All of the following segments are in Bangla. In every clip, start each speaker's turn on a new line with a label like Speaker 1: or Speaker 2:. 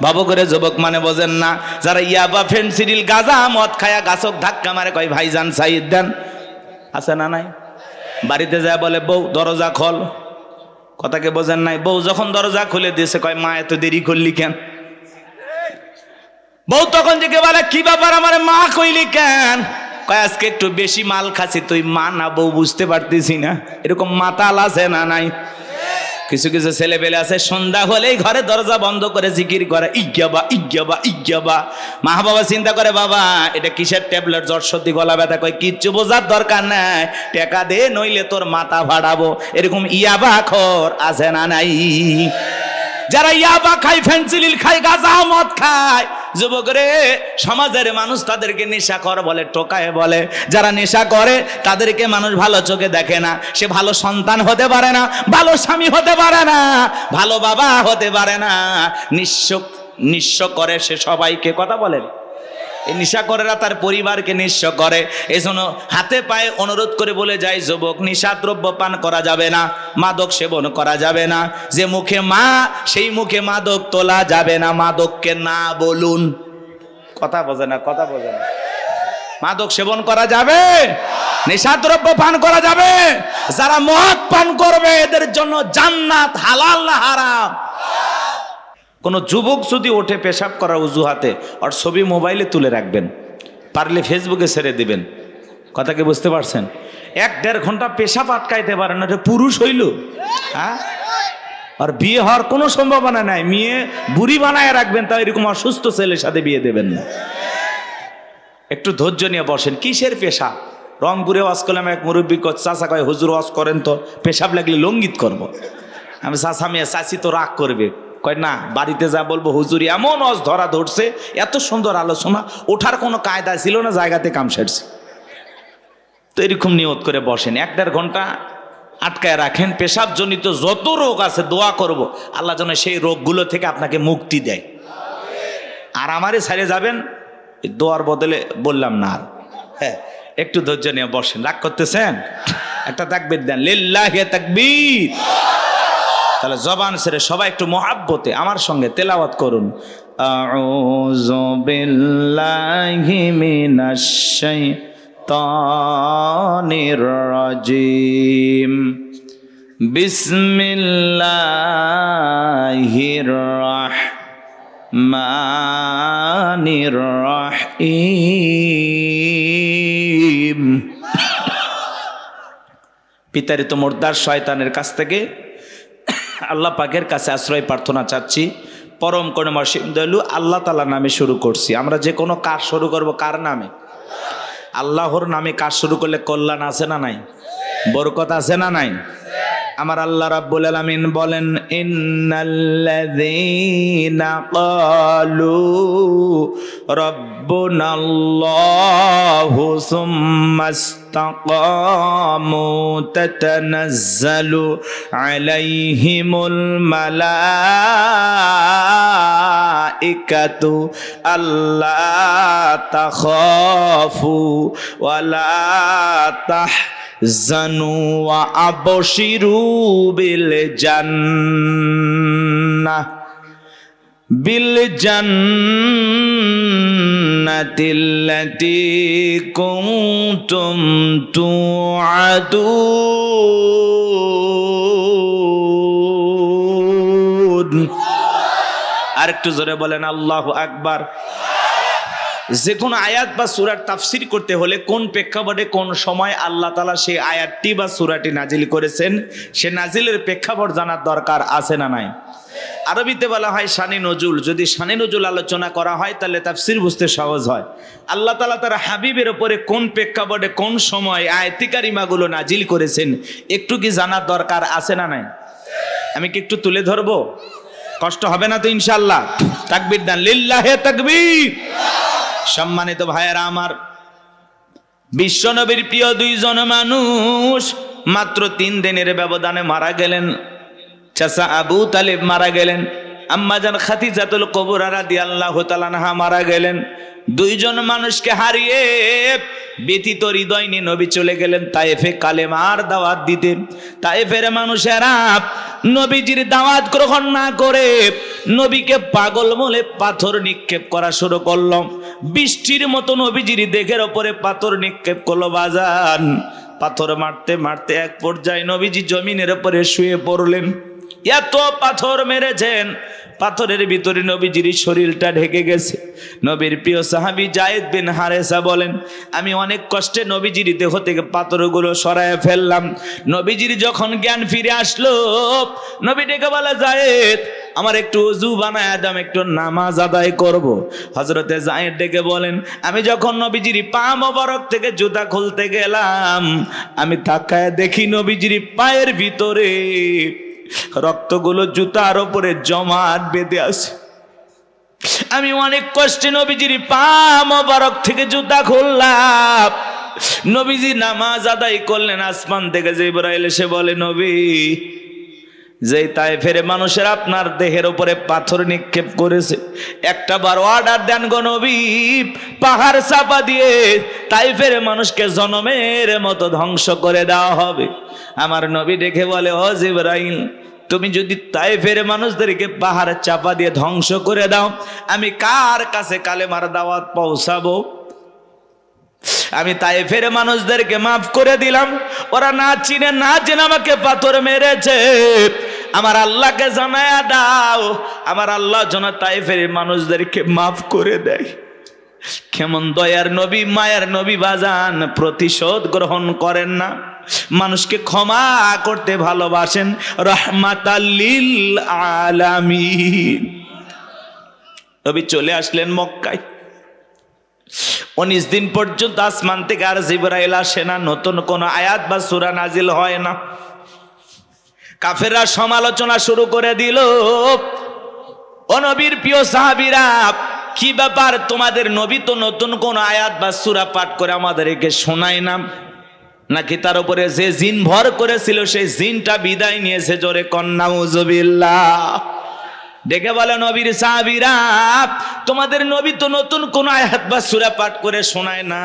Speaker 1: বাবু করে যুবক মানে বোঝেন না, যারা ইয়াবা ফেন্সিডিল গাঁজা মদ খায়া গাছক ধাক্কা মারে কয় ভাইজান সাইদ দেন, আছে না নাই? বাড়িতে যায় বলে বউ দরজা খোল, কথাকে বোঝেন নাই? বউ যখন দরজা খুলে দিয়েছে কয় মা এত দেরি করলি কেন? বউ তখন থেকে বলে কি ব্যাপার আমার মা কইলি কেন? কয় আজকে একটু বেশি মাল খাচ্ছি, তুই মা না বউ বুঝতে পারতেছি না। এরকম মাতাল আছে না নাই? কিছু কিছু ছেলে পেলে আছে সন্ধ্যা হলেই ঘরে দরজা বন্ধ করে জিকির করে ইজ্ঞাবা ইজ্ঞাবা ইজ্ঞাবা। মা বাবা চিন্তা করে বাবা এটা কিসের ট্যাবলেট, জ্বর সর্দি গলা ব্যথা, কয় কিচ্ছু বোঝার দরকার নাই, টাকা দে নইলে তোর মাথা ভাড়াবো। এরকম ইয়াবা খোর আছে না নাই? যারা ইয়াবা খায়, ফেন্সিডিল খায়, গাঁজা মদ খায়, যুবক রে সমাজের মানুষ তাদেরকে নেশাখোর বলে, টোকায় বলে। যারা নেশা করে তাদেরকে মানুষ ভালো চোখে দেখে না, সে ভালো সন্তান হতে পারে না, ভালো স্বামী হতে পারে না, ভালো বাবা হতে পারে না। নিঃস্ব করে সে সবাইকে, কথা বলেন। এই নেশাখোরেরা তার পরিবারকে নিঃস্ব করে। এই জন্য হাতে পায়ে অনুরোধ করে বলে যায় যুবক, নেশাদ্রব্য পান করা যাবে না, মাদক সেবন করা যাবে না। যে মুখে মা সেই মুখে মাদক তোলা যাবে না, মাদককে না বলুন। কথা বোঝে না, কথা বোঝে না। মাদক সেবন করা যাবে, নেশাদ্রব্য পান করা যাবে। যারা মদ পান করবে এদের জন্য জান্নাত হালাল না হারাম? কোন যুবক যদি ওঠে পেশাব করার অজুহাতে, আর ছবি মোবাইলে তুলে রাখবেন, পারলে ফেসবুকে ছেড়ে দিবেন। কথা কি বুঝতে পারছেন? 1-1.5 ঘন্টা পেশাব আটকাইতে পারেন না, এটা পুরুষ হইল? হ্যাঁ, আর বিয়ে হওয়ার কোনো সম্ভাবনা নাই, মেয়ে বুড়ি বানায় রাখবেন, তাও এরকম অসুস্থ ছেলের সাথে বিয়ে দেবেন না। একটু ধৈর্য নিয়ে বসেন। কিসের পেশাব? রংপুরে ওয়াজ করলাম, এক মুরব্বী চাচা কয় হুজুর ওয়াজ করেন তো, পেশাব লাগলে লঙ্গিত করব। আমি চাচা মেয়ে চাচি তো রাগ করবে, কয় না বাড়িতে যা বলবো হুজুর এমন ওয়াজ ধরা ধরছে, এত সুন্দর আলোচনা, ওঠার কোনো কায়দা ছিল না, জায়গাতে কাম সারছে। তো এরকম নিয়ত করে বসেন, 1-1.5 ঘন্টা আটকায় রাখেন। পেশাব জনিত যত রোগ আছে দোয়া করব আল্লাহ যেন সেই রোগগুলো থেকে আপনাকে মুক্তি দেয়। আর আমারে ছাড়ে যাবেন, দোয়ার বদলে বললাম না আর। হ্যাঁ, একটু ধৈর্য নিয়ে বসেন। রাগ করতেছেন? একটা তাকবীর দেন, লিল্লাহি তাকবীর। তাহলে জবান ছেড়ে সবাই একটু মহাব্বতে আমার সঙ্গে তেলাওয়াত করুন। আউযু বিল্লাহি মিনাশ শাইতানির রাজিম। বিসমিল্লাহির রাহমানির রাহিম। পিতারিত মুর্দার শয়তানের কাছ থেকে আল্লাহ পাকের কাছে আশ্রয় প্রার্থনা চাচ্ছি। পরম করুণাময় দয়ালু আল্লাহ তাআলা নামে শুরু করছি। আমরা যে কোনো কাজ শুরু করব কার নামে? আল্লাহর নামে কাজ শুরু করলে কল্যাণ আছে না নাই? বরকত আছে না নাই? আমার আল্লাহ রাব্বুল আলামিন বলেন, ইন্নাল্লাযীনা ক্বালু রাব্বুনাল্লাহু সুম্মাস্তাকামু তাতানাজ্জালু আলাইহিমুল মালাইকাতু আল্লা তাখাফু ওয়ালা তাহজানু ওয়া আবশিরু বিল জান্নাতিল্লাতী কুনতুম তুআদুন। আরেকটু জোরে বলেন আল্লাহু আকবার। যে কোনো আয়াত বা সূরার তাফসীর করতে হলে কোন প্রেক্ষাপটে কোন সময় আল্লাহ তাআলা সেই আয়াতটি বা সূরাটি নাজিল করেছেন, সে নাজিলের প্রেক্ষাপট জানার দরকার আছে না নাই? আরবিতে বলা হয় শানে নজুল। যদি শানে নজুল আলোচনা করা হয় তাহলে তাফসীর বুঝতে সহজ হয়। আল্লাহ তাআলা তার হাবিবের উপরে কোন প্রেক্ষাপটে কোন সময় আয়াতে কারিমাগুলো নাজিল করেছেন একটু কি জানার দরকার আছে না নাই? আমি কি একটু তুলে ধরবো? কষ্ট হবে না তো ইনশাআল্লাহ? তাকবীর দেন, লিল্লাহি তাকবীর। সম্মানিত ভাইয়েরা আমার, বিশ্বনবীর প্রিয় 2 জন মানুষ মাত্র 3 দিনের ব্যবধানে মারা গেলেন। চাচা আবু তালেব মারা গেলেন, আম্মা জান খাদিজাতুল কুবরা রাদিয়াল্লাহু তাআলা আনহা মারা গেলেন। 2 জন মানুষকে হারিয়ে ব্যথিত হৃদয় নিয়ে নবী চলে গেলেন তায়েফে কালেমার দাওয়াত দিতে। তায়েফের মানুষেরা নবীজির দাওয়াত গ্রহণ না করে নবীকে পাগল বলে পাথর নিক্ষেপ করা শুরু করলাম। বৃষ্টির মতো নবীজির দেহের ওপরে পাথর নিক্ষেপ করলো বাজান। পাথর মারতে মারতে এক পর্যায়ে নবীজি জমিনের উপরে শুয়ে পড়লেন। এত পাথর মেরেছেন, পাথরের ভিতরে নবীজির শরীরটা ঢেকে গেছে। নবীর প্রিয় সাহাবী যায়েদ বিন হারেসা বলেন, আমি অনেক কষ্টে নবীজির দেহ থেকে পাথরগুলো সরায় ফেললাম। নবীজির যখন জ্ঞান ফিরে আসলো, নবী ডেকে বলে, যায়েদ আমার একটু ওযু বানায় দাও, একটু নামাজ আদায় করব। হযরতে যায়েদ ডেকে বলেন, আমি যখন নবীজির পা মোবারক থেকে জুতা খুলতে গেলাম, আমি তাকায় দেখি নবীজির পায়ের ভিতরে রক্তগুলো জুতার উপরে জমাট বেঁধে আছে। আমি অনেক কষ্টে নবীজির পা মোবারক থেকে জুতা খুললাম। নবীজি নামাজ আদায় করলেন। আসমান থেকে জিবরাইল এসে বলে, নবী, যে তায়েফের মানুষের আপনার দেহের উপরে পাথর নিক্ষেপ করেছে, একটা বার অর্ডার দেন গো নবী, পাহাড় চাপা দিয়ে তায়েফের মানুষকে জনমের মতো ধ্বংস করে দেওয়া হবে। আমার নবী দেখে বলে, ও জিবরাইল, তুমি যদি তায়েফের মানুষদেরকে পাহাড় চাপা দিয়ে ধ্বংস করে দাও, আমি কার কাছে কালেমার দাওয়াত পৌঁছাবো? আমি তায়েফের মানুষদেরকে মাফ করে দিলাম, ওরা না চিনে না জেনে আমাকে পাথর মেরেছে, আমার আল্লাহকে জানায়া দাও, আমার আল্লাহ যেন তায়েফের মানুষদেরকে মাফ করে দেয়। কেমন দয়ার নবী, মায়ার নবী বাজান, প্রতিশোধ গ্রহণ করেন না, মানুষকে ক্ষমা করতে ভালোবাসেন, রাহমাতাল লিল আলামিন। নবী চলে আসলেন মক্কায়। 19 দিন পর্যন্ত আসমান থেকে আর জিবরাইল আসে না, নতুন কোন আয়াত বা সূরা নাজিল হয় না। কাফেররা সমালোচনা শুরু করে দিল, ও নবীর প্রিয় সাহাবীরা, কি ব্যাপার, তোমাদের নবী তো নতুন কোন আয়াত বা সূরা পাঠ করে আমাদেরকে শোনায় না, নাকি তার উপরে যে জিন ভর করেছিল সেই জিনটা বিদায় নিয়েছে? জোরে কন্যা নাউজুবিল্লাহ। ডেকে বলে, নবীর সাহাবীরা, তোমাদের নবী তো নতুন কোন আয়াত বা সূরা পাঠ করে শোনায় না,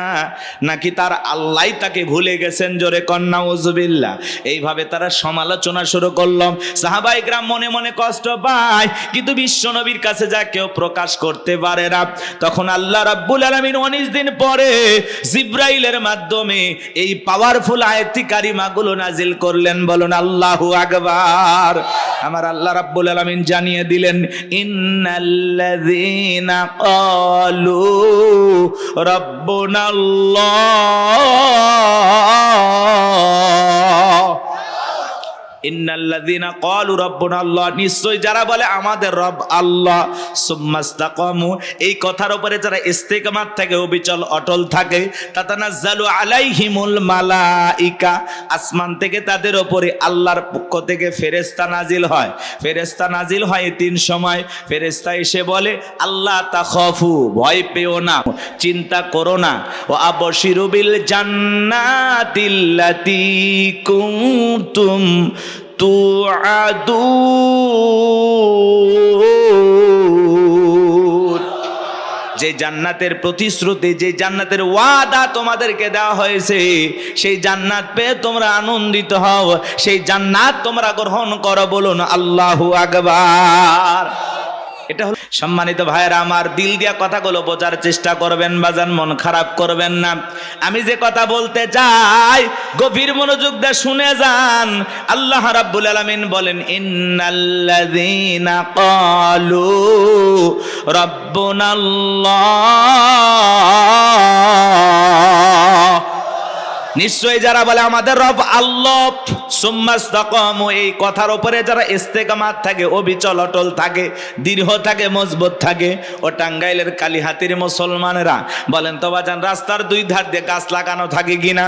Speaker 1: নাকি তার আল্লাহ তাকে ভুলে গেছেন? জোরে কন্যা নাউজুবিল্লাহ। এইভাবে তারা সমালোচনা শুরু করলো। সাহাবায়ে কেরাম মনে মনে কষ্ট পায়, কিন্তু বিশ্ব নবীর কাছে যা কেউ প্রকাশ করতে পারে না। তখন আল্লাহ রাব্বুল আলামিন 19 দিন পরে জিবরাইলের মাধ্যমে এই পাওয়ারফুল আয়াতি কারিমাগুলো নাজিল করলেন। বলুন আল্লাহু আকবার। আমার আল্লাহ রাব্বুল আলামিন জানিয়ে দিলেন, ইন্নাল্লাযীনা ক্বালু রাব্বুনাল্লাহ, ইন্নাল্লাযীনা ক্বালু রাব্বুনাল্লাহ, নিশ্চয় যারা বলে আমাদের রব আল্লাহ, সুম্মাস্তাকামু, এই কথার উপরে যারা ইস্তিকামাত থাকে, অবিচল অটল থাকে, তাতানাজ্জালু আলাইহিমুল মালাইকা, আসমান থেকে তাদের উপরে আল্লাহর পক্ষ থেকে ফেরেশতা নাজিল হয়। ফেরেশতা নাজিল হয় 3 সময়। ফেরেশতা এসে বলে, আল্লাহ তাখাফু, ভয় পেও না, চিন্তা করো না, ওয়া আবশিরু বিল জান্নাতিল্লাতী কুনতুম তুআদুন, যে জান্নাতের প্রতিশ্রুতি, যে জান্নাতের ওয়াদা তোমাদেরকে দেওয়া হয়েছে, সেই জান্নাত পেয়ে তোমরা আনন্দিত হও, সেই জান্নাত তোমরা গ্রহণ করো। বলুন আল্লাহু আকবার। এটা হলো সম্মানিত ভাইয়েরা আমার, দিল দিয়া কথাগুলো বোঝার চেষ্টা করবেন বাজান, মন খারাপ করবেন না। আমি যে কথা বলতে চাই গভীর মনোযোগ দিয়ে শুনে যান। আল্লাহ রাব্বুল আলামিন বলেন, ইন্নাল্লাযীনা ক্বালু রাব্বুনাল্লাহ, নিশ্চয়ই যারা বলে আমাদের রব আল্লাহ, সুম্মাস্তাকামু, এই কথার উপরে যারা ইস্তেকামাত থাকে, অবিচল অটল থাকে, দৃঢ় থাকে, মজবুত থাকে। ও টাঙ্গাইলের কালীহাতির মুসলমানেরা বলেন তো বাজান, রাস্তার 2 ধার দিয়ে গাছ লাগানো থাকে কিনা?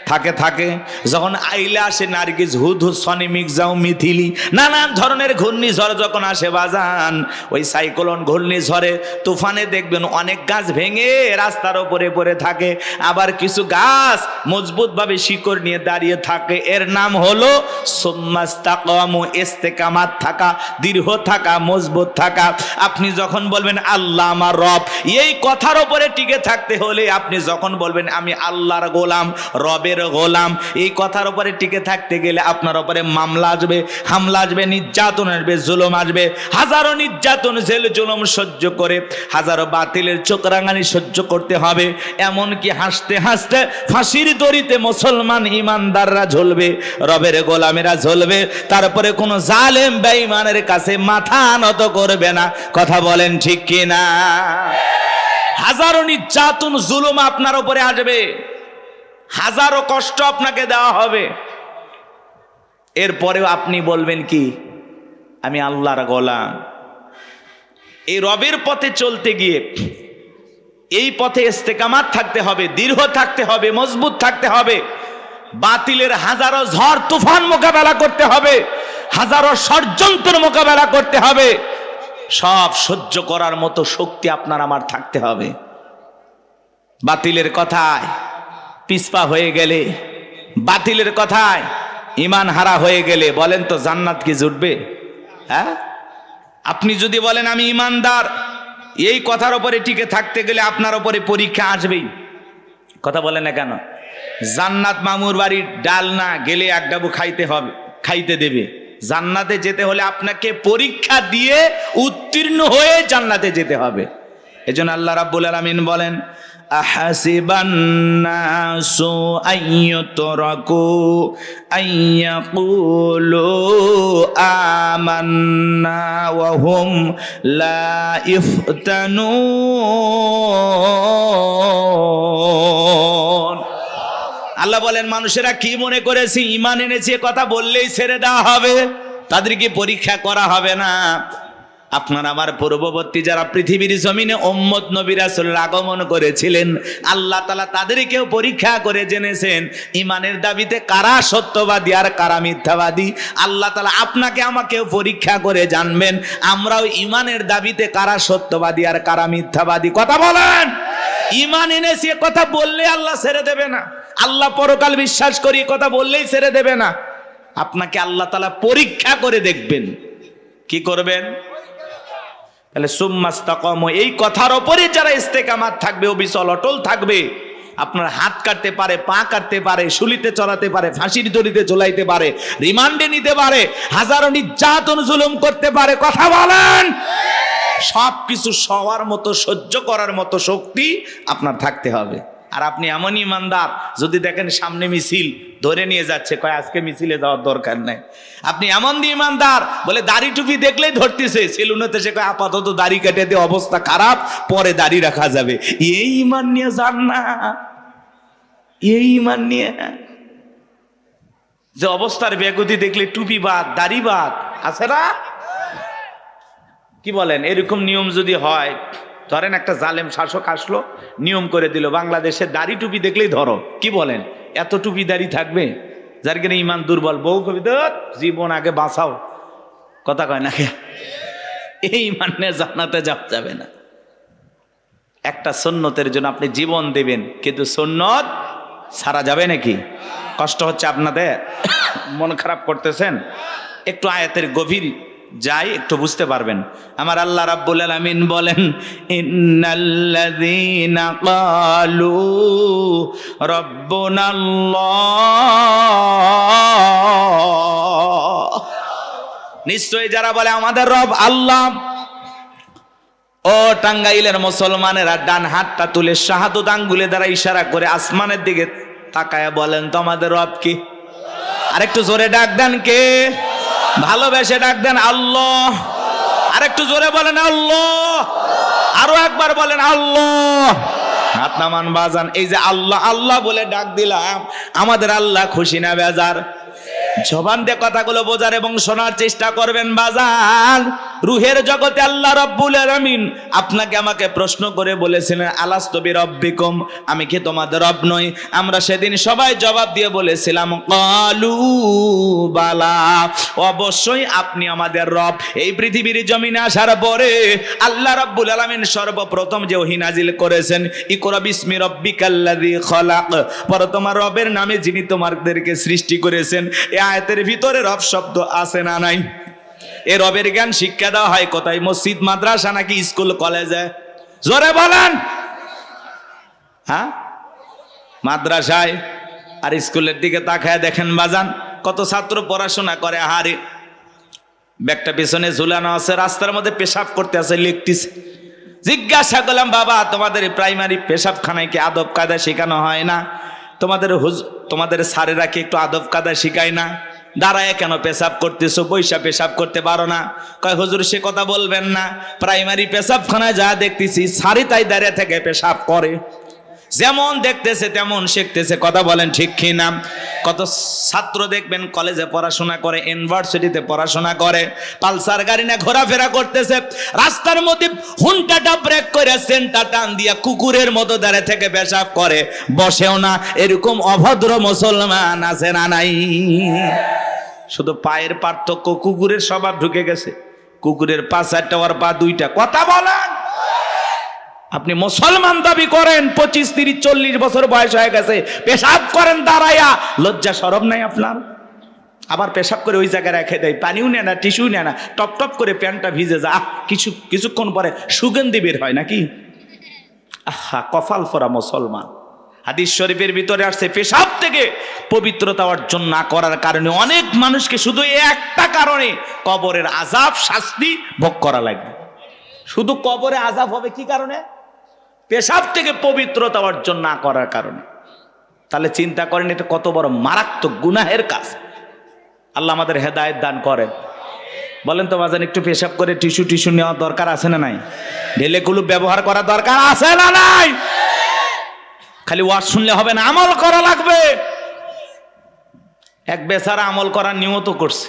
Speaker 1: থাকে থাকে। যখন আইলা আসে নার্গিস, হুদ, সনি, মিগজাও, মিথিলি, নানান ধরনের ঘূর্ণিঝড় যখন আসে বাজান, ওই সাইক্লোন ঘূর্ণিঝড়ে তুফানে দেখবেন অনেক গাছ ভেঙে রাস্তার উপরে পড়ে থাকে, আবার কিছু গাছ মজবুত ভাবে শিকড় নিয়ে দাঁড়িয়ে থাকে। এর নাম হলো সুম্মাস্তাকামু, ইস্তেকামাত থাকা, দৃঢ় থাকা, মজবুত থাকা। আপনি যখন বলবেন আল্লাহ আমার রব, এই কথার উপরে টিকে থাকতে হলে আপনি যখন বলবেন আমি আল্লাহর গোলাম, রবের রবের গোলাম। এই কথার উপরে টিকে থাকতে গেলে আপনার উপরে মামলা আসবে, হামলা আসবে, নির্যাতন আসবে, জুলুম আসবে। হাজারো নির্যাতন, জেল, জুলুম সহ্য করে, হাজারো বাতিলের চোখ রাঙানি সহ্য করতে হবে। এমনকি হাসতে হাসতে ফাঁসির দড়িতে মুসলমান ইমানদাররা ঝুলবে, রবের গোলামেরা ঝুলবে। তারপরে কোনো জালেম বেঈমানের কাছে মাথা নত করবে না। কথা বলেন ঠিক কিনা? হাজারো নির্যাতন, জুলুম আপনার উপরে আসবে, হাজারো কষ্ট আপনাকে দেওয়া হবে। এরপরেও আপনি বলবেন কি? আমি আল্লাহর গোলাম। এই রবের পথে চলতে গিয়ে এই পথে ইস্তেকামাত থাকতে হবে, দৃঢ় থাকতে হবে, মজবুত থাকতে হবে। বাতিলের হাজারো ঝড় তুফান মোকাবেলা করতে হবে, হাজারো ষড়যন্ত্র মোকাবেলা করতে হবে। সব সহ্য করার মতো শক্তি আপনার আমার থাকতে হবে। বাতিলের কথায় পিছপা হয়ে গেলে, বাতিলের কথায় ঈমান হারা হয়ে গেলে, বলেন তো জান্নাত কি জুটবে? হ্যাঁ, আপনি যদি বলেন আমি ঈমানদার, এই কথার উপরে টিকে থাকতে গেলে আপনার উপরে পরীক্ষা আসবেই। কথা বলেন না কেন? জান্নাত মামুর বাড়ির ডাল না, গেলে এক ডাবু খাইতে দেবে। জান্নাতে যেতে হলে আপনাকে পরীক্ষা দিয়ে উত্তীর্ণ হয়ে জান্নাতে যেতে হবে। এজন্য আল্লাহ রাব্বুল আলামিন বলেন, আহাসিবান নাসু আইয়ুতরাকু আইয়াকুলু আমান্না ওয়া হুম লা ইফতানুন। আল্লাহ বলেন, মানুষেরা কি মনে করেছে ঈমান এনেছে কথা বললেই ছেড়ে দেওয়া হবে, তাদেরকে পরীক্ষা করা হবে না। আপনার আমার পূর্ববর্তী যারা পৃথিবীর জমিনে উম্মত নবী রাসূলের আগমন করেছিলেন, আল্লাহ তাআলা তাদেরকেও পরীক্ষা করে জেনেছেন ঈমানের দাবিতে কারা সত্যবাদী আর কারা মিথ্যাবাদী। আল্লাহ তাআলা আপনাকে আমাকেও পরীক্ষা করে জানবেন আমরাও ঈমানের দাবিতে কারা সত্যবাদী আর কারা মিথ্যাবাদী। কথা বলেন। ঈমান এনেছি কথা বললে আল্লাহ ছেড়ে দেবে না। আল্লাহ পরকাল বিশ্বাস করি কথা বললেই ছেড়ে দেবে না। আপনাকে আল্লাহ তাআলা পরীক্ষা করে দেখবেন। কি করবেন? তাহলে সুম্মাস্তাকামু, এই কথার উপরে যারা ইস্তেকামাত থাকবে, অবিচল অটল থাকবে, আপনার হাত কাটতে পারে, পা কাটতে পারে, শুলিতে চড়াতে পারে, ফাঁসির দড়িতে ঝোলাইতে পারে, রিমান্ডে নিতে পারে, হাজারো নির্যাতন জুলুম করতে পারে। কথা বলেন। সবকিছু সবার মতো সহ্য করার মতো শক্তি আপনার থাকতে হবে। আর আপনি এমন ইমানদার, যদি দেখেন সামনে মিছিল ধরে নিয়ে যাচ্ছে, কয় আজকে মিছিলে যাওয়ার দরকার নাই। আপনি এমন ইমানদার, বলে দাড়ি টুপি দেখলেই ধরতেছে, সেলুনেতে সে কয় আপাতত দাড়ি কেটে দিয়ে অবস্থা খারাপ, পরে দাড়ি রাখা যাবে। এই ইমান নিয়ে যান না, এই ইমান নিয়ে যে অবস্থার বেগতি দেখলে টুপি বাদ, দাড়ি বাদ, আছে না? কি বলেন? এরকম নিয়ম যদি হয়, ধরেন একটা জালেম শাসক আসলো, নিয়ম করে দিল বাংলাদেশে দাড়ি টুপি দেখলেই ধরো। কি বলেন? এত টুপি দাড়ি থাকবে? যার কিনা ইমান দুর্বল, বউ কবি জীবন আগে বাঁচাও। কথা কয় না? এই ইমান নিয়ে জান্নাতে যাবে না। একটা সুন্নতের জন্য আপনি জীবন দেবেন, কিন্তু সুন্নত ছাড়া যাবে নাকি? কষ্ট হচ্ছে আপনাদের, মন খারাপ করতেছেন, একটু আয়াতের গভীর যাই, একটু বুঝতে পারবেন। আমার আল্লাহ রাব্বুল আলামিন বলেন, ইন্নাল্লাযীনা ক্বালু রাব্বুনাল্লাহ, নিশ্চয়ই যারা বলে আমাদের রব আল্লাহ। ও টাঙ্গাইলের মুসলমানেরা, ডান হাতটা তুলে শাহাদত আঙ্গুলে দ্বারা ইশারা করে আসমানের দিকে তাকায়া বলেন তো আমাদের রব কি? আর একটু জোরে ডাক দেন কে? ভালোবেসে ডাক দেন আল্লাহ। আর একটু জোরে বলেন আল্লাহ। আরো একবার বলেন আল্লাহ। হাত নামান বাজান। এই যে আল্লাহ আল্লাহ বলে ডাক দিলাম, আমাদের আল্লাহ খুশি না বেজার? জবান দিয়ে কথাগুলো বোঝার এবং শোনার চেষ্টা করবেন বাজান। রুহের জগতে আল্লাহ রাব্বুল আলামিন আপনাকে আমাকে প্রশ্ন করে বলেছিলেন, আলাস্তু বিরাব্বিকুম, আমি কি তোমাদের রব নই? আমরা সেদিন সবাই জবাব দিয়ে বলেছিলাম ক্বালু বালা, অবশ্যই আপনি আমাদের রব। এই পৃথিবীর জমিনে আসার পরে আল্লাহ রাব্বুল আলামিন সর্বপ্রথম যে ওহী নাজিল করেছেন, ইকরা বিসমি রাব্বিকাল্লাযী খালাক, পরে তোমার রবের নামে যিনি তোমাদেরকে সৃষ্টি করেছেন। এই আয়াতের ভিতরে রব শব্দ আছে না নাই? এ রবের জ্ঞান শিক্ষা দেওয়া হয় কোথায়? মসজিদ, মাদ্রাসা নাকি স্কুল কলেজে? জোরে বলেন। হ্যাঁ, মাদ্রাসায়। আর স্কুলের দিকে তাকায় দেখেন বাজান, কত ছাত্র পড়াশোনা করে, আহারে ব্যাগটা পেছনে ঝুলানো আছে, রাস্তার মধ্যে পেশাব করতে আছে, লিখতেছে। জিজ্ঞাসা করলাম, বাবা তোমাদের প্রাইমারি পেশাবখানায় কি আদব কায়দা শেখানো হয় না? তোমাদের স্যারেরা কি একটু আদব কায়দা শিখায় না? দাঁড়ায় কেন পেশাব করতেছো, বৈশা পেশাব করতে পারো না? কয় হুজুর সে কথা বলবেন না, প্রাইমারি পেশাবখানায় যা দেখতেছি সারি তাই দাঁড়িয়ে থেকে পেশাব করে, যেমন দেখতেছে তেমন শিখতেছে। কথা বলেন ঠিক কি না? কত ছাত্র দেখবেন কলেজে পড়াশোনা করে, ইউনিভার্সিটিতে পড়াশোনা করে, পালসার গাড়ি না ঘোরাফেরা করতেছে, রাস্তার মধ্যে হুন্টাটা ব্রেক করে সেন্টার টান দিয়া কুকুরের মতো দাঁড়িয়ে থেকে পেশাব করে, বসেও না। এরকম অভদ্র মুসলমান আছে না নাই? শুধু পায়ের পার্থক্য, কুকুরের স্বভাব ঢুকে গেছে, কুকুরের পা চারটা আর পা দুইটা। কথা বলেন, আপনি মুসলমান দাবি করেন, 25, 30, 40 বছর বয়স হয়ে গেছে, পেশাব করেন দাঁড়াইয়া, লজ্জা শরম নাই আপনার? আবার পেশাব করে ওই জায়গায় রেখে দেয়, পানিও নেয় না, টিস্যু নেয় না, টপ টপ করে প্যান্টটা ভিজে যায়, কিছুক্ষণ পরে সুগন্ধি বের হয় নাকি? আহা, কপাল ফোরা মুসলমান। হাদিস শরীফের ভিতরে আসছে, পেশাব থেকে পবিত্রতা অর্জন না করার কারণে অনেক মানুষকে শুধু একটা কারণে কবরের আযাব শাস্তি ভোগ করা লাগবে। শুধু কবরে আযাব হবে কি কারণে? পেশাব থেকে পবিত্রতা অর্জন না করার কারণে। তাহলে চিন্তা করেন এটা কত বড় মারাত্মক গুনাহের কাজ। আল্লাহ আমাদের হেদায়েত দান করেন। বলেন তো বাজান, একটু পেশাব করে টিস্যু নেওয়ার দরকার আছে না নাই? ঢেলে কুলুপ ব্যবহার করার দরকার আছে না নাই? খালি ওয়াজ শুনলে হবে না, আমল করা লাগবে। এক বেচারা আমল করার নিয়ত করছে,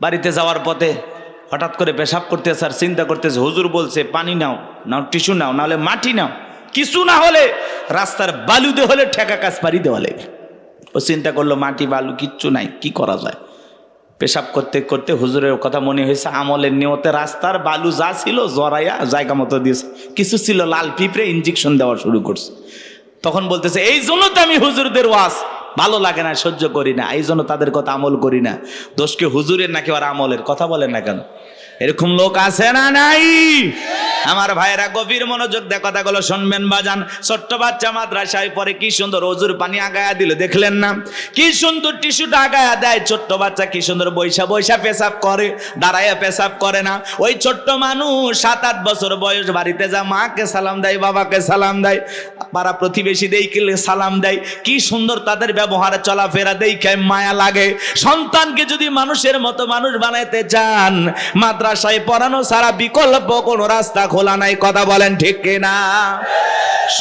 Speaker 1: বাড়িতে যাওয়ার পথে হঠাৎ করে পেশাব করতেছে আর চিন্তা করতেছে, হুজুর বলছে পানি নাও, টিস্যু নাও, নাহলে মাটি নাও, কিছু না হলে রাস্তার বালুতে হলে ঠেকা কাজ পারি দেওয়া লাগবে। ও চিন্তা করলো মাটি বালু কিচ্ছু নাই, কি করা যায়? পেশাব করতে করতে হুজুরের কথা মনে হয়েছে, আমলের নিয়তে রাস্তার বালু যা ছিল জড়াইয়া জায়গা মতো দিয়েছে, কিছু ছিল লাল পিঁপড়ে, ইঞ্জেকশন দেওয়া শুরু করছে। তখন বলতেছে, এই জন্য তো আমি হুজুরদের ওয়াজ ভালো লাগে না, সহ্য করি না, এই জন্য তাদের কথা আমল করি না। দোষকে হুজুরের নাকি আর আমলের? কথা বলেন না কেন? এরকম লোক আছে না নাই? আমার ভাইরা গভীর মনোযোগ দিয়ে কথাগুলো শুনবেন বাজান। ছোট্ট বাচ্চা মাদ্রাসায় পরে কি সুন্দর ওজুর পানি আগায়া দিল, দেখলেন না? কি সুন্দর টিস্যুটা আগায়া দেয়, ছোট্ট বাচ্চা কি সুন্দর বৈশা বৈশা পেশাব করে, দাঁড়াইয়া পেশাব করে না। ওই ছোট্ট মানুষ 7-8 বছর বয়স বাড়িতে যা মাকে সালাম দেয়, বাবাকে সালাম দেয়, পাড়া প্রতিবেশী দেখলে সালাম দেয়, কি সুন্দর তাদের ব্যবহারে চলাফেরা দেখে মায়া লাগে। সন্তানকে যদি মানুষের মতো মানুষ বানাইতে চান, মাদ্রাসায় পড়ানো ছাড়া বিকল্প কোনো রাস্তা খোলা নাই। কথা বলেন ঠিক কিনা?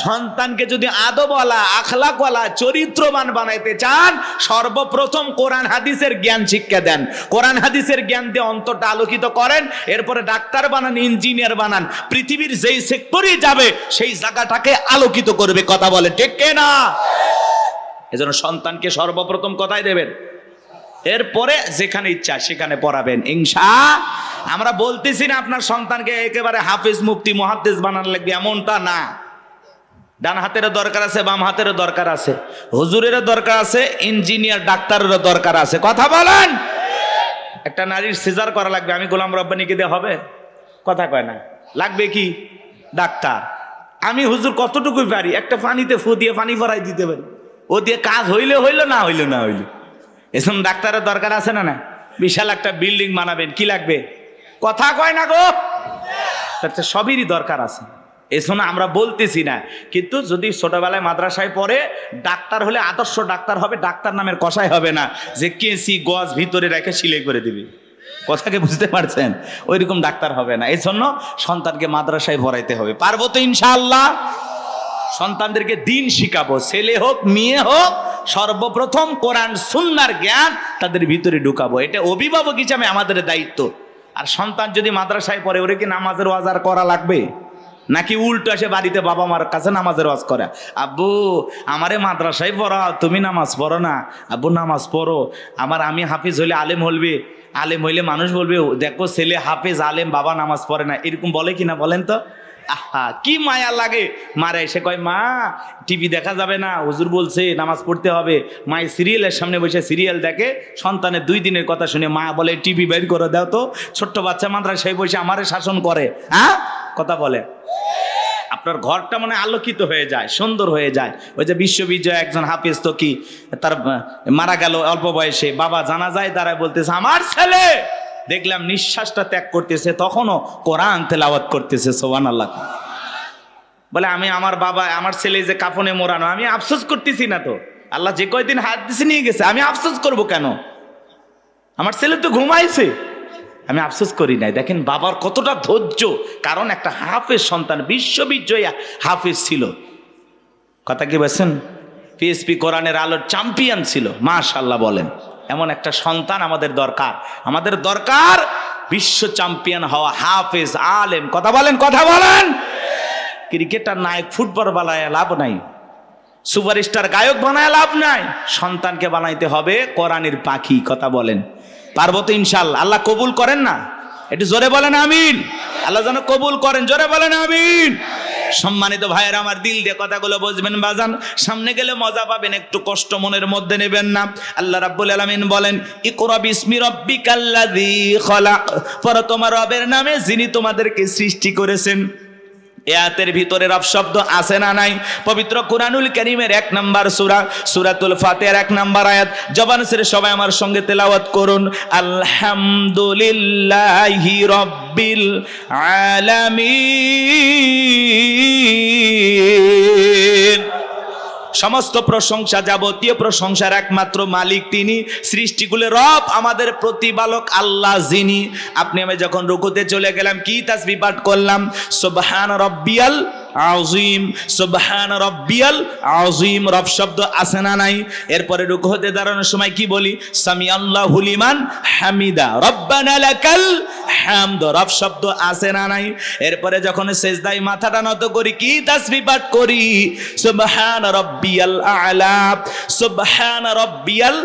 Speaker 1: সন্তানকে যদি আদবওয়ালা, আখলাকওয়ালা, চরিত্রবান বানাইতে চান, সর্বপ্রথম কোরআন হাদিসের জ্ঞান শিক্ষা দেন। কোরআন হাদিসের জ্ঞান দিয়ে অন্তরটা আলোকিত করেন, এরপরে ডাক্তার বানান, ইঞ্জিনিয়ার বানান, পৃথিবীর যেই সেক্টরে যাবে সেই জায়গাটাকে আলোকিত করবে। কথা বলে ঠিক কিনা? এজন্য সন্তানকে সর্বপ্রথম কথাই দেবেন, এরপরে যেখানে ইচ্ছা সেখানে পড়াবেন ইনশাআল্লাহ। আমরা বলতেছি না আপনার সন্তানকে একেবারে হাফেজ, মুফতি, মুহাদ্দিস বানানো লাগবে, এমনটা না। ডান হাতেরও দরকার আছে, বাম হাতেরও দরকার আছে, হুজুরেরও দরকার আছে, ইঞ্জিনিয়ার ডাক্তারেরও দরকার আছে। কথা বলেন। একটা নারীর সিজার করা লাগবে, আমি গোলাম রব্বানীকে দিয়ে হবে? কথা কয় না। লাগবে কি? ডাক্তার। আমি হুজুর কতটুকুই পারি, একটা পানিতে ফু দিয়ে পানি ভরাই দিতে পারি, ও দিয়ে কাজ হইলে হইলো, না হইলো না হইলো। এসব ডাক্তারের দরকার আছে না? না। বিশাল একটা বিল্ডিং বানাবেন, কি লাগবে? কথা কয় না গো। সবেরই দরকার আছে, এজন্য আমরা বলতেছি না। কিন্তু যদি ছোটবেলায় মাদ্রাসায় পড়ে, ডাক্তার হলে আদর্শ ডাক্তার হবে, ডাক্তার নামের কষাই হবে না যে কেসি গজ ভিতরে রেখে সিলাই করে দিবে। কথাকে বুঝতে পারছেন? ওইরকম ডাক্তার হবে না। এজন্য সন্তানকে মাদ্রাসায় পড়াইতে হবে। পারবো তো ইনশাআল্লাহ? সন্তানদেরকে দিন শিখাবো, ছেলে হোক মেয়ে হোক, সর্বপ্রথম কোরআন সুন্নাহর জ্ঞান তাদের ভিতরে ঢুকাবো। এটা অভিভাবক হিসাবে আমাদের দায়িত্ব। আর সন্তান যদি মাদ্রাসায় পড়ে, ওরে কি নামাজের ওয়াজ আর করা লাগবে? নাকি উল্টো এসে বাড়িতে বাবা মার কাছে নামাজের ওয়াজ করে, আব্বু আমারে মাদ্রাসায় পড়াও, তুমি নামাজ পড়ো না? আব্বু নামাজ পড়ো, আমি হাফিজ হইলে আলেম হলবে, আলেম হইলে মানুষ বলবে দেখো ছেলে হাফেজ আলেম, বাবা নামাজ পড়ে না। এরকম বলে কিনা বলেন তো? আহা, কি মায়া লাগে। মারা এসে কয়, মা টিভি দেখা যাবে না, হুজুর বলছে নামাজ পড়তে হবে। মায়ের সিরিয়ালের সামনে বসে সিরিয়াল দেখে, সন্তানের 2 দিনের কথা শুনে মা বলে টিভি বের করে দাও তো। ছোট্ট বাচ্চা মাদ্রাসায় বসে আমারে শাসন করে। হ্যাঁ, কথা বলে। আপনার ঘরটা মানে আলোকিত হয়ে যায়, সুন্দর হয়ে যায়। ওই যে বিশ্ববিজয় একজন হাফেজ তো কি তার মারা গেল অল্প বয়সে, বাবা জানাজায় দাঁড়ায় বলতেছে আমার ছেলে, দেখলাম নিঃশ্বাসটা ত্যাগ করতেছে, তখনও কোরআন তেলাওয়াত করতেছে, সুবহানাল্লাহ। বলে আমি আমার বাবা আমার ছেলে যে কাফনে মোড়ানো, আমি আফসোস করতেছি না তো, আল্লাহ যে কয়দিন হাত দিছে নিয়ে গেছে, আমি আফসোস করব কেন? আমার ছেলে তো ঘুমাইছে, আমি আফসোস করি নাই। দেখেন বাবার কতটা ধৈর্য, কারণ একটা হাফেজ সন্তান, বিশ্ববিজয়ী হাফেজ ছিল। কথা কি বলছেন? পিএসপি কোরআনের আলোর চ্যাম্পিয়ন ছিল, মাশাআল্লাহ বলেন। এমন একটা সন্তান আমাদের দরকার, আমাদের দরকার বিশ্ব চ্যাম্পিয়ন হওয়া হাফেজ আলেম। কথা বলেন, কথা বলেন। ক্রিকেটার নায়ক ফুটবল বানায় লাভ নাই, সুপারস্টার গায়ক বানায় লাভ নাই, সন্তানকে বানাইতে হবে কোরআনের পাখি। কথা বলেন, পারবো তো ইনশাআল্লাহ? আল্লাহ কবুল করেন না? একটু জোরে বলেন আমিন। আল্লাহ যেন কবুল করেন, জোরে বলেন আমিন। সম্মানিত ভাইয়েরা আমার, দিল দিয়ে কথাগুলো বুঝবেন বাজান, সামনে গেলে মজা পাবেন, একটু কষ্ট মনের মধ্যে নেবেন না। আল্লাহ রাব্বুল আলামিন বলেন ইকরা বিসমি রাব্বিকাল্লাযী খলাক, পড়ো তোমার রবের নামে যিনি তোমাদেরকে সৃষ্টি করেছেন। আয়াতের ভিতরে রব শব্দ আছে না নাই? পবিত্র কুরআনুল কারীমের 1 নাম্বার সূরা সূরাতুল ফাতিহার 1 নাম্বার আয়াত। জবান ছেড়ে সবাই আমার সঙ্গে তেলাওয়াত করুন, আলহামদুলিল্লাহি রাব্বিল আলামিন। সমস্ত প্রশংসা, যাবতীয় প্রশংসার একমাত্র মালিক তিনি, সৃষ্টিকুলের রব, আমাদের প্রতিপালক আল্লাহ যিনি। আপনি আমি যখন রুকুতে চলে গেলাম, কি তাসবিহ পাঠ করলাম? সুবহান রাব্বিয়াল আযীম, সুবহান রাব্বিয়াল আযীম। রব শব্দ আছে না নাই? এরপরে রুকু হতে দাঁড়ানোর সময় কি বলি? সামি আল্লাহু লিমান হামিদা, রব্বানা লাকাল হামদ। রব শব্দ আছে না নাই? এরপরে যখন সেজদায় মাথাটা নত করি, কি তাসবিহ পাঠ করি? সুবহান রাব্বিয়াল আ'লা, সুবহান রাব্বিয়াল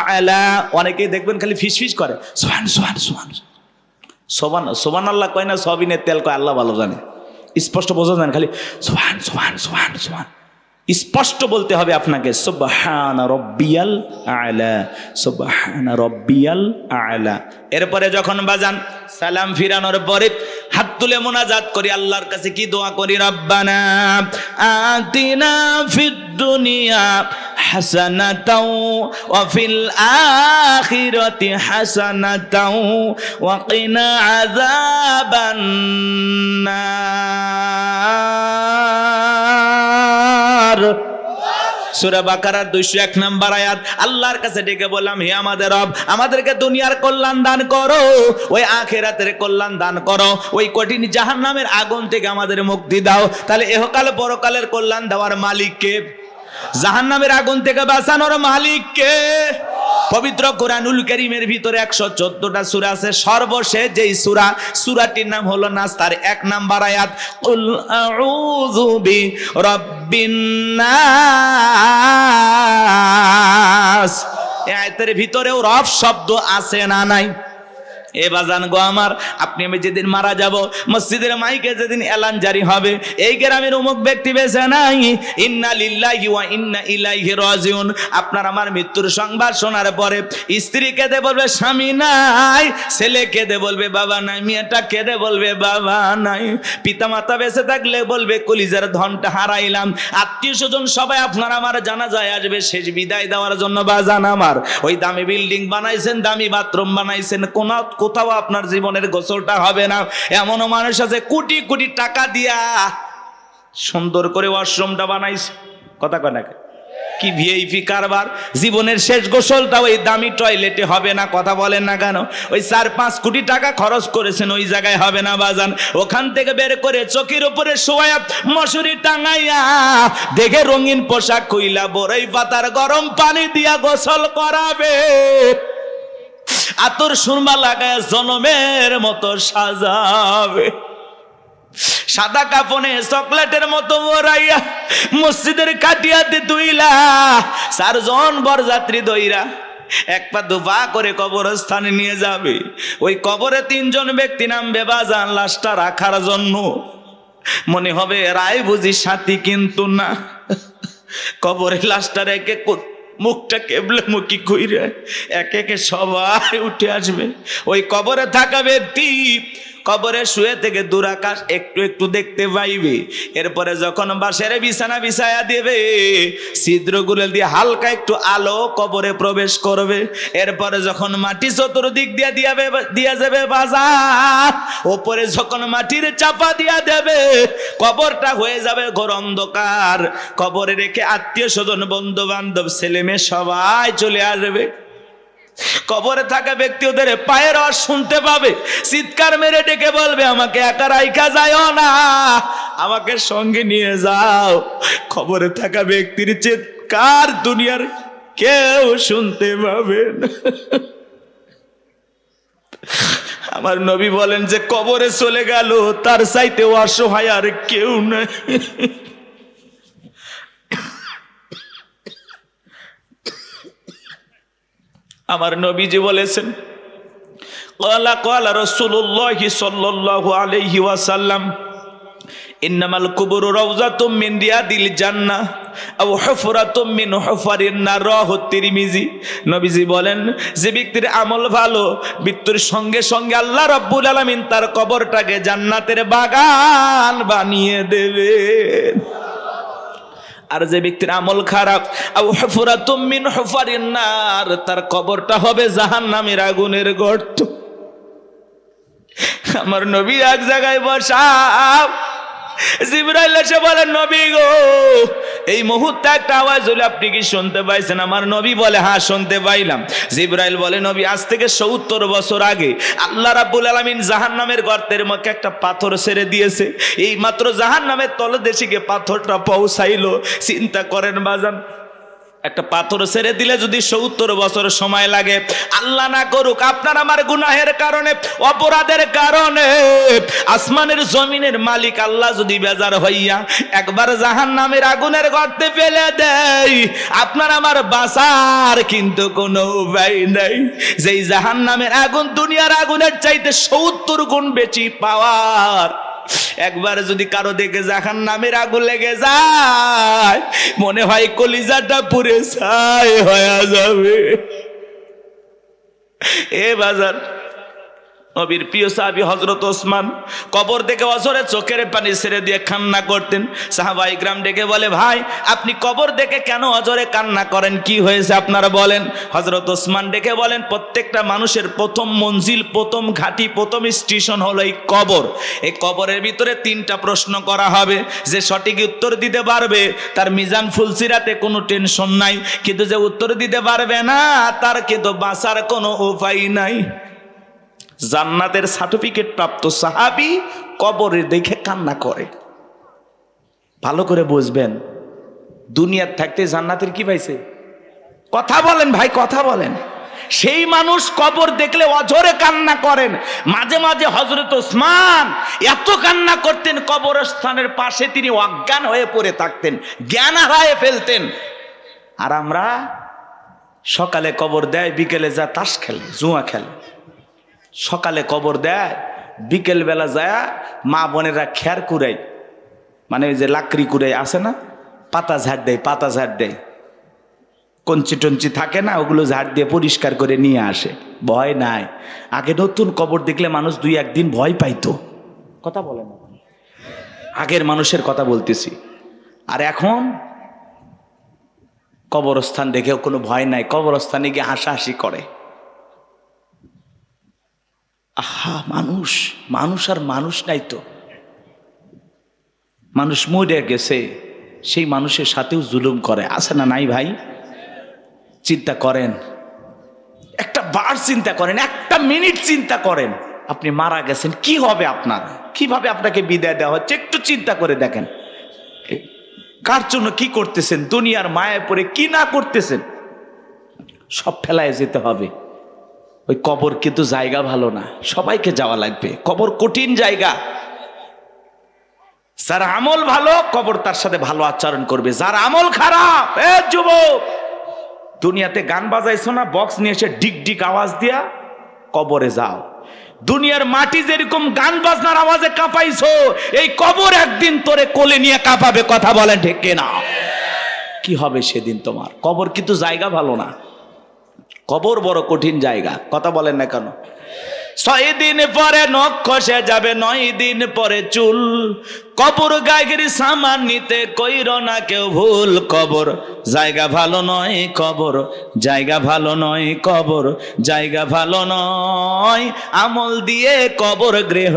Speaker 1: আ'লা। অনেকে দেখবেন খালি ফিসফিস করে, সুবহান সুবহান সুবহান সুবহান সুবহানাল্লাহ কয় না, সবিনের তেল কয়, আল্লাহ ভালো জানে। স্পষ্ট বোঝা যায়, খালি সুবহান সুবহান সুবহান সুবহান। স্পষ্ট বলতে হবে আপনাকে, সুবহান রাব্বিয়াল আ'লা, সুবহান রাব্বিয়াল আ'লা। এরপরে যখন বাজান সালাম ফিরানোর পরে হাত তুলে মুনাজাত করি, আল্লাহর কাছে কি দোয়া করি? রব্বানা আতিনা ফিদ দুনিয়া হাসানাতাও ওয়া ফিল আখিরাতি হাসানাতাও ওয়া কিনা আযাবান নার। সূরা বাকারার 201 নম্বর আয়াত। আল্লাহর কাছে ডেকে বললাম, হে আমাদের রব, আমাদেরকে দুনিয়ার কল্যাণ দান করো, ওই আখিরাতের কল্যাণ দান করো, ওই কঠিন জাহান্নামের আগুন থেকে আমাদের মুক্তি দাও। তাহলে ইহকাল পরকালের কল্যাণ দেওয়ার মালিক কে? জাহান্নামের আগুন থেকে বাঁচানোর মালিক কে? পবিত্র কোরআনুল কারীমের ভিতরে 114টা সূরা আছে, সর্বশেষ যেই সূরাটির নাম হলো নাস, তার 1 নাম্বার আয়াত, কুল আউযু বিরাব্বিন নাস। এই আয়াতের ভিতরেও রব শব্দ আছে না নাই? এ বাজান গো আমার, আপনি আমি যেদিন মারা যাব, মসজিদের মাইকে যেদিন এলান জারি হবে, এই গ্রামের অমুক ব্যক্তি বেঁচে নাই, ইন্না লিল্লাহি ওয়া ইন্না ইলাইহি রাজিউন। আপনার আমার মৃত্যুর সংবাদ শোনার পরে স্ত্রী কেঁদে বলবে স্বামী নাই, ছেলে কেঁদে বলবে বাবা নাই, মেয়েটা কেঁদে বলবে বাবা নাই, পিতামাতা বেঁচে থাকলে বলবে কলিজার ধনটা হারাইলাম। আত্মীয় স্বজন সবাই আপনার আমার জানাজায় আসবে শেষ বিদায় দেওয়ার জন্য। বাজান আমার, ওই দামি বিল্ডিং বানাইছেন, দামি বাথরুম বানাইছেন, কোথাও আপনার জীবনের গোসলটা হবে না। এমনও মানুষ আছে কোটি কোটি টাকা দিয়া সুন্দর করে ওয়াশরুমটা বানাইছে। কথা কয় না? কি ভিআইপি কারবার! জীবনের শেষ গোসলটা ওই দামি টয়লেটে হবে না। কথা বলেন না কেন? ওই 4-5 কোটি টাকা খরচ করেছেন, ওই জায়গায় হবে না বাজান। ওখান থেকে বের করে চোখের উপরে শোয়া মশুরি টাঙাইয়া দেখে রঙিন পোশাক কইলা বড়ই পাতার গরম পানি দিয়া গোসল করাবে, আতর সুরমা লাগায় জনমের মতো সাজাবে, সাদা কাফনে চকলেটের মতো মোড়াইয়া মসজিদের কাটিয়াতে তুইলা 4 জন বরযাত্রী দইরা 1 পা 2 পা করে কবরস্থানে নিয়ে যাবে। ওই কবরে 3 জন ব্যক্তি নামবে বাজান লাশটা রাখার জন্য। মনে হবে রায় বুঝি সাথী, কিন্তু না, কবরে লাশটা রেখে মুখটা কেবলে মুখী কইরে একে একে সবাই উঠে আসবে। ওই কবরে থাকা ব্যক্তি কবরে শুয়ে থেকে দূরাকাশ একটু একটু দেখতে পাইবে। এরপরে যখন বাঁশের বিছানা বিছায়া দেবে, ছিদ্রগুলো দিয়ে হালকা একটু আলো কবরে প্রবেশ করবে। এরপরে যখন মাটি চতুর্দিক দিয়ে দিয়া যাবে বাজার, ওপরে যখন মাটির চাপা দিয়া দেবে, কবরটা হয়ে যাবে ঘোর অন্ধকার। কবরে রেখে আত্মীয় স্বজন, বন্ধু বান্ধব, ছেলে মেয়ে সবাই চলে আসবে। কবরে থাকা ব্যক্তি ওদের পায়ের আওয়াজ শুনতে পাবে, চিৎকার মেরে ডেকে বলবে, আমাকে একা রাইখা যাও না, আমাকে সঙ্গে নিয়ে যাও। কবরে থাকা ব্যক্তির চিৎকার দুনিয়ার কেউ শুনতে পাবে না। আমার নবী বলেন যে কবরে চলে গেল তার চাইতে অসহায় আর কেউ নাই। আমার নবীজি বলেছেন, ক্বালা রাসূলুল্লাহি সাল্লাল্লাহু আলাইহি ওয়াসাল্লাম, ইন্নামাল কুবুরু রাওযাতুম মিন রিয়াদিল জান্নাহ আও হুফরাতুম মিন হুফারিন নার। রাওয়াহু তিরমিজি। নবীজি বলেন, যে ব্যক্তির আমল ভালো, মৃত্যুর সঙ্গে সঙ্গে আল্লাহ রাব্বুল আলামিন তার কবরটাকে জান্নাতের বাগান বানিয়ে দেবেন। আর যে ব্যক্তির আমল খারাপ, আও হুফরাতুম মিন হুফারিন নার, তার কবরটা হবে জাহান্নামের আগুনের গর্ত। আমার নবী এক জায়গায় বসা, জিবরাইল এসে বলেন, নবী গো, এই মুহূর্তে একটা আওয়াজ হলো, আপনি কি শুনতে পাইছেন? আমার নবী বলে, হ্যাঁ শুনতে পাইলাম। জিবরাইল বলে, নবী, আজ থেকে ৭০ বছর আগে আল্লাহ রাব্বুল আলামিন জাহান্নামের গর্তের মুখে একটা পাথর ছেড়ে দিয়েছে। এই মাত্র জাহান্নামের তলদেশে গিয়ে পাথরটা পৌঁছাইলো। চিন্তা করেন বাজান, একটা পাথর ছেড়ে দিলে যদি ৭০ বছর সময় লাগে, আল্লাহ না করুক আপনার আমার গুনাহের কারণে, অপরাধের কারণে আসমানের জমিনের মালিক আল্লাহ যদি বেজার হইয়া একবার জাহান্নামের আগুনের গর্তে ফেলে দেয়, আপনার আমার বাঁচার কিন্তু কোনো উপায় নাই। যেই জাহান্নামের আগুন দুনিয়ার আগুনের চাইতে ৭০ গুণ বেশি পাওয়ার, একবার যদি কারো দেখে জাহান্নামের আগুন লেগে যায়, মনে হয় কলিজাটা পুড়ে ছাই হয়ে যাবে। এ বাজার, নবীর প্রিয় সাহাবী হযরত ওসমান কবর দেখে অঝরে চোখের পানি ছেড়ে দিয়ে কান্না করতেন। সাহাবায়ে ইকরাম ডেকে বলে, ভাই আপনি কবর দেখে কেন অঝরে কান্না করেন, কি হয়েছে আপনারা বলেন? হযরত ওসমান ডেকে বলেন, প্রত্যেকটা মানুষের প্রথম মঞ্জিল, প্রথম ঘাঁটি, প্রথম স্টেশন হলো এই কবর। এই কবরের ভিতরে 3টা প্রশ্ন করা হবে। যে সঠিক উত্তর দিতে পারবে তার মিজান ফুলসিরাতে কোনো টেনশন নাই, কিন্তু যে উত্তর দিতে পারবে না তার কিন্তু বাঁচার কোনো উপায় নাই। জান্নাতের সার্টিফিকেট প্রাপ্ত সাহাবী কবরে দেখে কান্না করে। ভালো করে বুঝবেন, দুনিয়ার থাকতে জান্নাতের কি পাইছে? কথা বলেন ভাই, কথা বলেন। সেই মানুষ কবর দেখলে অঝরে কান্না করেন। মাঝে মাঝে হযরত ওসমান এত কান্না করতেন, কবরস্থানের পাশে তিনি অজ্ঞান হয়ে পড়ে থাকতেন, জ্ঞান হারিয়ে ফেলতেন। আর আমরা সকালে কবর দেয়, বিকেলে যা তাস খেলে, জুয়া খেলে। সকালে কবর দেয়, বিকেল বেলা যায় মা বোনেরা খেয়ার কুড়াই, মানে ওই যে লাকড়ি কুড়াই আছে না, পাতা ঝাড় দেয়, পাতা ঝাড় দেয়, কঞ্চি টঞ্চি থাকে না, ওগুলো ঝাড় দিয়ে পরিষ্কার করে নিয়ে আসে। ভয় নাই। আগে নতুন কবর দেখলে মানুষ 2-1 দিন ভয় পাইতো। কথা বলে না, আগের মানুষের কথা বলতেছি। আর এখন কবরস্থান দেখেও কোনো ভয় নাই, কবরস্থানে গিয়ে হাসাহাসি করে। আহা, মানুষ মানুষ আর মানুষ নাই তো। মানুষ মরে গেছে, সেই মানুষের সাথেও জুলুম করে, আছে না নাই ভাই? চিন্তা করেন, একটা বার চিন্তা করেন, একটা মিনিট চিন্তা করেন, আপনি মারা গেছেন, কি হবে আপনার? কিভাবে আপনাকে বিদায় দেওয়া হচ্ছে? একটু চিন্তা করে দেখেন, কার জন্য কি করতেছেন, দুনিয়ার মায়ায় পড়ে কি না করতেছেন। সব ফেলায় যেতে হবে। ওই কবর কিন্তু জায়গা ভালো না, সবাইকে যাওয়া লাগবে। কবর কঠিন জায়গা। যার আমল ভালো, কবর তার সাথে ভালো আচরণ করবে। যার আমল খারাপ, এ যুবক, দুনিয়াতে গান বাজাইছো না, বক্স নিয়ে এসে ডিক ডিক আওয়াজ দিয়া, কবরে যাও। দুনিয়ার মাটি যেরকম গান বাজনার আওয়াজে কাঁপাইছো, এই কবর একদিন তোরে কোলে নিয়ে কাঁপাবে। কথা বলেন ঠিক কিনা? কি হবে সেদিন তোমার? কবর কিন্তু জায়গা ভালো না, কবর বড় কঠিন জায়গা। কথা বলেন না কেন? 6 দিন পরে নখ খসে যাবে, 9 দিন পরে চুল। কবর গায়ের সামান নিতে কইর না কেউ ভুল। কবর জায়গা ভালো নয়, কবর জায়গা ভালো নয়, কবর জায়গা ভালো নয়। আমল দিয়ে কবর গৃহ।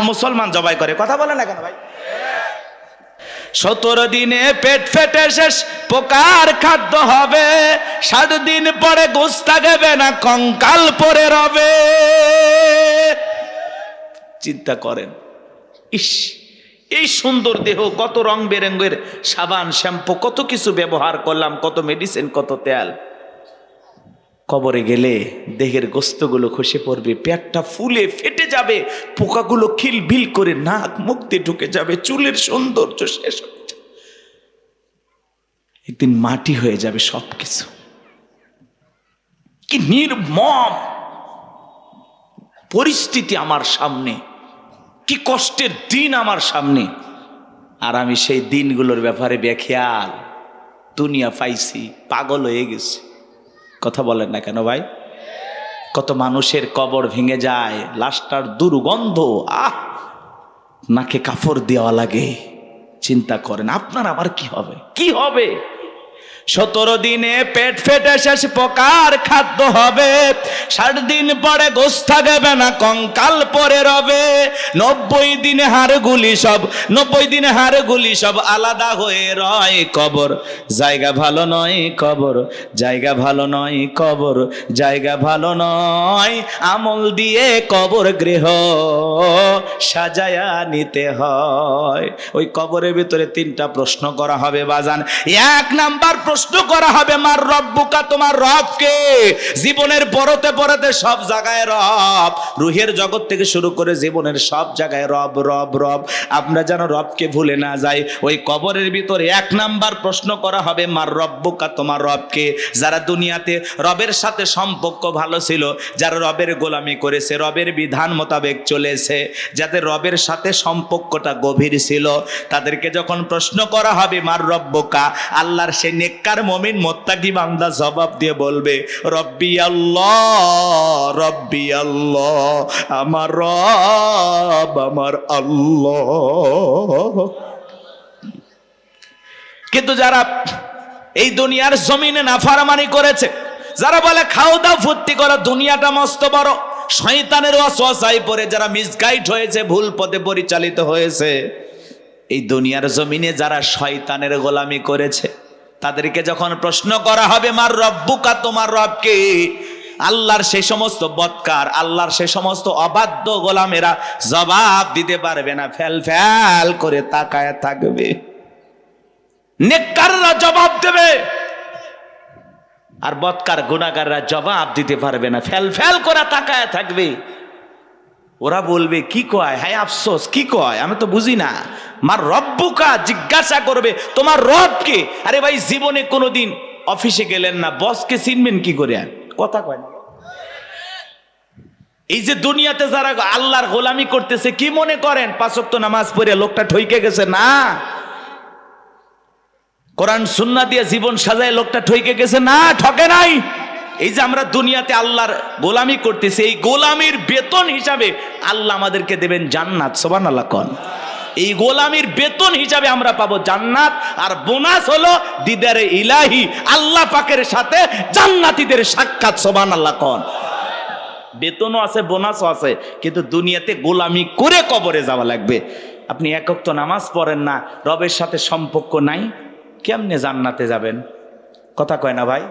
Speaker 1: মুসলমান জবাই করে, কথা বলে না কেন ভাই? 17 দিনে পেট ফেটে শেষ, পোকার খাদ্য হবে। 7 দিন পরে গোস্ত থাকবে না, কঙ্কাল পরে রবে। চিন্তা করেন, ইস, এই সুন্দর দেহ, কত রং বেরঙের সাবান শ্যাম্পু, কত কিছু ব্যবহার করলাম, কত মেডিসিন, কত তেল। কবরে গেলে দেহের গোস্তগুলো খসে পড়বে, পেটটা ফুলে ফেটে যাবে, পোকাগুলো খিলবিল করে নাক মুখ দিয়ে ঢুকে যাবে, চুলের সৌন্দর্য শেষ হয়ে যাবে, একদিন মাটি হয়ে যাবে সবকিছু। কি নির্মম পরিস্থিতি আমার সামনে, কি কষ্টের দিন আমার সামনে। আর আমি সেই দিনগুলোর ব্যাপারে বেখেয়াল, দুনিয়া পাইছি, পাগল হয়ে গেছি। কথা বলেন না কেন ভাই? কত মানুষের কবর ভেঙে যায়, লাশটার দুর্গন্ধ, নাকে কাপড় দেওয়া লাগে। চিন্তা করেন আপনার আবার কি হবে, কি হবে? 17 দিনে পেট ফেটে শেষ, পোকার খাদ্য হবে। 60 দিন পরে গোস্ত থাকবে না, কঙ্কাল পরে রবে। 90 দিনে হাড়গুলি সব, 90 দিনে হাড়গুলি সব আলাদা হয়ে রয়। কবর জায়গা ভালো নয়, কবর জায়গা ভালো নয়, কবর জায়গা ভালো নয়। আমল দিয়ে কবর গৃহ সাজায়া নিতে হয়। ওই কবরের ভিতরে 3টা প্রশ্ন করা হবে বাজান। 1 নাম্বার প্রশ্ন করা হবে, মার রব্বুকা, তোমার রব কে? জীবনের পরতে পরতে সব জায়গায় রব, রুহের জগৎ থেকে শুরু করে জীবনের সব জায়গায় রব রব রব। আমরা যেন রবকে ভুলে না যাই। ওই কবরের ভিতরে 1 নাম্বার প্রশ্ন করা হবে, মার রব্বুকা, তোমার রবকে? যারা দুনিয়াতে রবের সাথে সম্পর্ক ভালো ছিল, যারা রবের গোলামি করেছে, রবের বিধান মোতাবেক চলেছে, যাদের রবের সাথে সম্পর্কটা গভীর ছিল, তাদেরকে যখন প্রশ্ন করা হবে মার রব্বুকা, আল্লাহর সে নেককার মুমিন মুত্তাকি বান্দা জবাব দিয়ে বলবে, রব্বি আল্লাহ, রব্বি আল্লাহ, আমার রব আমার আল্লাহ। কিন্তু যারা এই দুনিয়ার জমিনে নাফরমানি করেছে, যারা বলে খাও দাও ফুর্তি করো, দুনিয়াটা মস্ত বড়, শয়তানের ওয়াসওয়াসায় পড়ে যারা মিসগাইড হয়েছে, ভুল পথে পরিচালিত হয়েছে, এই দুনিয়ার জমিনে যারা শয়তানের গোলামি করেছে, তাদেরকে যখন প্রশ্ন করা হবে মার রব্বুকা, তোমার রবকে, আল্লাহর সেই সমস্ত বদকার, আল্লাহর সেই সমস্ত অবাধ্য গোলামেরা জবাব দিতে পারবে না, ফেল ফেল করে তাকায় থাকবে। নেককাররা জবাব দেবে, আর বদকার গুনাহগাররা জবাব দিতে পারবে না, ফেল ফেল করে তাকায় থাকবে। ওরা বলবে কি কয়, হায় আফসোস, কি কয় আমি তো বুঝি না। মার রব্বুকা, জিজ্ঞাসা করবে তোমার রবকে। আরে ভাই, জীবনে কোনোদিন অফিসে গেলেন না, বসকে চিনবেন কি করে? কথা কয় না। এই যে দুনিয়াতে যারা আল্লাহর গোলামি করতেছে, কি মনে করেন 5 ওয়াক্ত নামাজ পড়ে লোকটা ঠইকে গেছে? না, কোরআন সুন্নাহ দিয়ে জীবন সাজায় লোকটা ঠইকে গেছে? না, ঠকে নাই। এই যে আমরা দুনিয়াতে আল্লাহর গোলামি করতেছি, এই গোলামির বেতন হিসাবে আল্লাহ আমাদেরকে দেবেন জান্নাত। সুবহানাল্লাহ কোন। এই গোলামির বেতন হিসাবে আমরা পাবো জান্নাত, আর বোনাস হলো দিদারে ইলাহি, আল্লাহ পাকের সাথে জান্নাতীদের সাক্ষাৎ। সুবহানাল্লাহ কোন। বেতনও আছে, বোনাসও আছে, কিন্তু দুনিয়াতে গোলামি করে কবরে যাওয়া লাগবে। আপনি 1 ওয়াক্ত নামাজ পড়েন না, রবের সাথে সম্পর্ক নাই, কেমনে জান্নাতে যাবেন? কথা কয় না ভাই?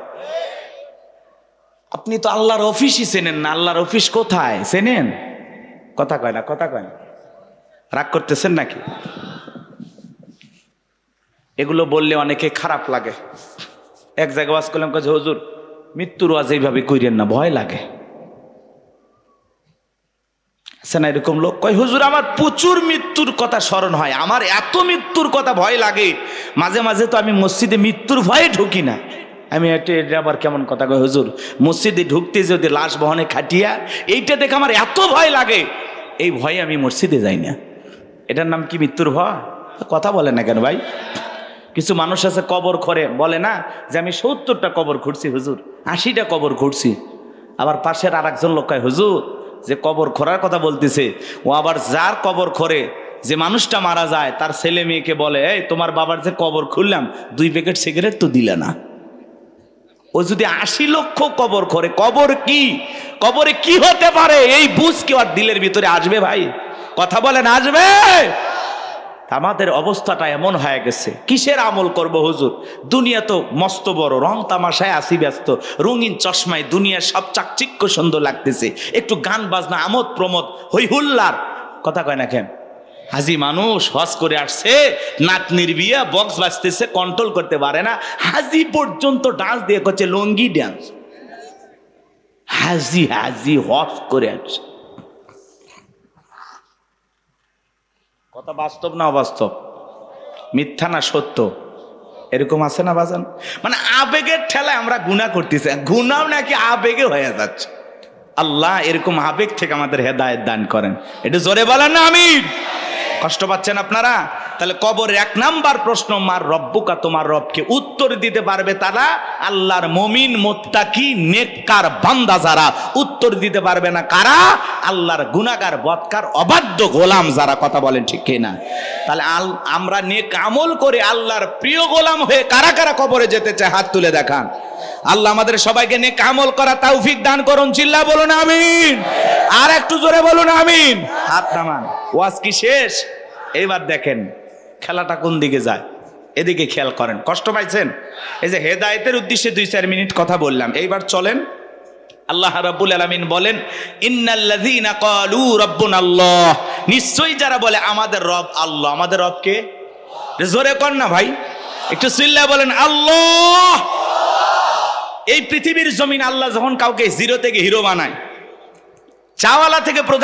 Speaker 1: আপনি তো আল্লাহর অফিসই চেনেন না। আল্লাহর অফিস কোথায় চেনেন? কথা কয় না, কথা কয় না। রাগ করতেছেন নাকি? এগুলো বললে অনেকে খারাপ লাগে। এক জায়গায় ওয়াজ করলাম, কাছে হুজুর মৃত্যুর ওয়াজ এইভাবে কইরেন না, ভয় লাগে। আছে না এরকম লোক? কয় হুজুর আমার প্রচুর মৃত্যুর কথা স্মরণ হয়, আমার এত মৃত্যুর কথা ভয় লাগে, মাঝে মাঝে তো আমি মসজিদে মৃত্যুর ভয়ে ঢুকি না। আমি এটা আবার কেমন কথা? কয় হুজুর মসজিদে ঢুকতে যদি লাশ বহনে খাটিয়া, এইটা দেখে আমার এত ভয় লাগে, এই ভয়ে আমি মসজিদে যাই না। এটার নাম কি মৃত্যুর ভয়? কথা বলে না কেন ভাই? কিছু মানুষ আছে কবর খোঁড়ে, বলে না যে আমি 70টা কবর খুঁড়ছি হুজুর, 80টা কবর খুঁড়ছি। আবার পাশের আর একজন লোক কয় হুজুর যে কবর খোঁড়ার কথা বলতেছে, ও আবার যার কবর খোঁড়ে, যে মানুষটা মারা যায় তার ছেলে মেয়েকে বলে, এই তোমার বাবার যে কবর খুললাম 2 প্যাকেট সিগারেট তো দিলে না। ও যদি 80 লক্ষ কবর খোঁড়ে, কবর কি, কবরে কি হতে পারে এই বুঝ কি আর দিলের ভিতরে আসবে ভাই? কথা বলেন, আসবে? আমাদের অবস্থাটা এমন হয়ে গেছে, কিসের আমল করব হুজুর? দুনিয়া তো মস্ত বড়, রং তামাশায় আসি ব্যস্ত, রঙিন চশমায় দুনিয়ার সব চাকচিক্য সুন্দর লাগতেছে, একটু গান বাজনা আমোদ প্রমোদ হই হুল্লার, কথা কয় না কেন? হাজি মানুষ হজ করে আসছে, নাতনির বিয়া, বক্স বাজতেছে, কন্ট্রোল করতে পারে না, হাজি পর্যন্ত ডান্স দিয়ে করছে লঙ্গি ডান্স। হাজি হাজি হজ করে আসছে, কথা বাস্তব না অবাস্তব, মিথ্যা না সত্য? এরকম আছে না বাজান? মানে আবেগের ঠেলায় আমরা গুনাহ করতেছি, গুনাহ নাকি আবেগে হয়ে যাচ্ছে। আল্লাহ এরকম আবেগ থেকে আমাদের হেদায়েত দান করেন, এটা জোরে বলেন না আমিন। কষ্ট পাচ্ছেন আপনারা? তাহলে কবরের 1 নাম্বার প্রশ্ন, মার রব্বুকা, তোমার রবকে, উত্তর দিতে পারবে তারা আল্লাহর মুমিন, মুত্তাকি, নেককার বান্দা যারা। উত্তর দিতে পারবে না কারা? আল্লাহর গুনাহগার, বদকার, অবাধ্য গোলাম যারা। কথা বলেন ঠিক কিনা? তাহলে আমরা নেক আমল করে আল্লাহর প্রিয় গোলাম হয়ে কারা কারা কবরে যেতে চায় হাত তুলে দেখান। আল্লাহ আমাদের সবাইকে নেক আমল করা তৌফিক দান করুন। চিল্লা বলুন আমিন। আর একটু জোরে বলুন আমিন। হাত নামান। ওয়াজ কি শেষ? এইবার দেখেন খেলাটা কোন দিকে যায়, এদিকে খেয়াল করেন। কষ্ট পাইছেন? এই যে হেদায়েতের উদ্দেশ্যে 2-4 মিনিট কথা বললাম, এইবার চলেন। আল্লাহ রাব্বুল আলামিন বলেন, ইন্নাল্লাযীনা ক্বালু রাব্বুনাল্লাহ, নিশ্চয়ই যারা বলে আমাদের রব আল্লাহ। আমাদের রব কে? জোরে কর না ভাই, একটু চিল্লায় বলেন আল্লাহ। এই পৃথিবীর জমিন আল্লাহ যখন কাউকে জিরো থেকে হিরো বানায়, চাওয়ালা থেকে প্রধান